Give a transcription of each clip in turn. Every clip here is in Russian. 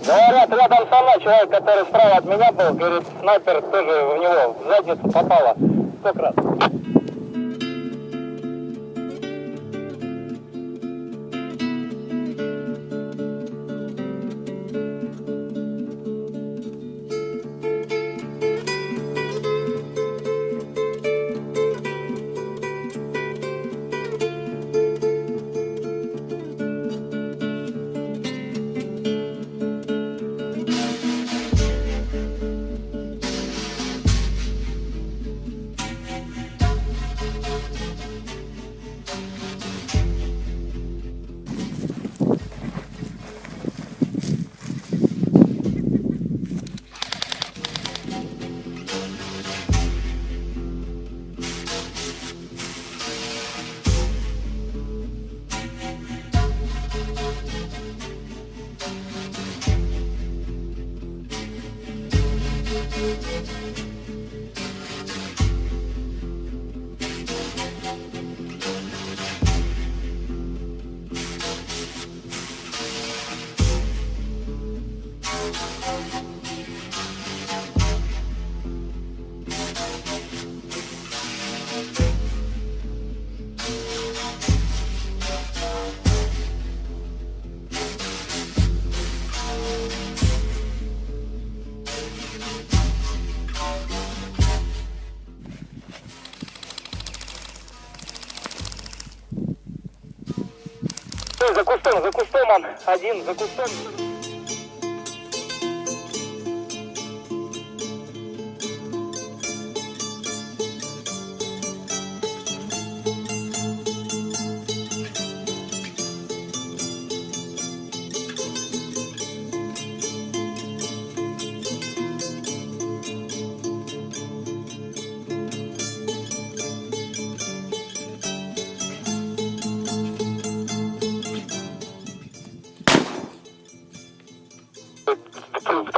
Говорят, рядом со мной человек, который справа от меня был, говорит, снайпер тоже в него в задницу попало 100 раз. За кустом он, один, за кустом.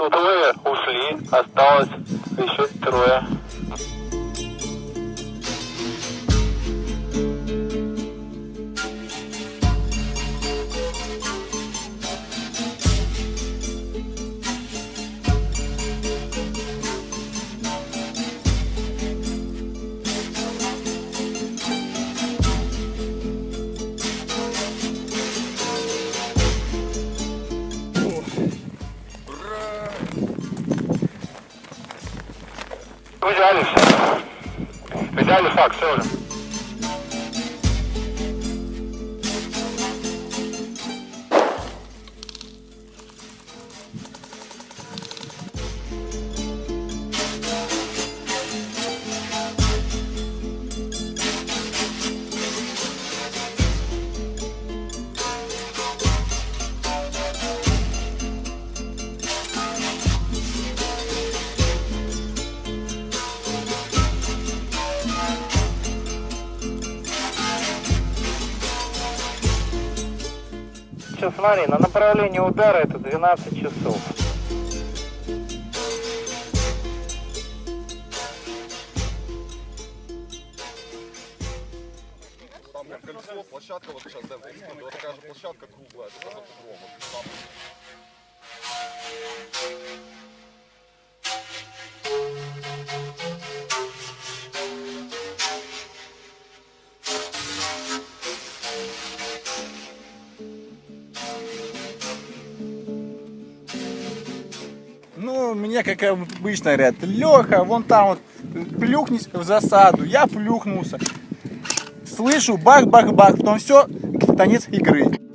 Трое ушли, осталось еще трое. В идеале факт, все уже. Сейчас смотри, на направлении удара это 12 часов. Там как кольцо, площадка, вот сейчас, да, вот такая же площадка круглая, это за углом. Ну, мне, как обычно говорят, Леха, вон там вот, плюхнись в засаду. Я плюхнулся. Слышу, бах-бах-бах, потом все, конец игры.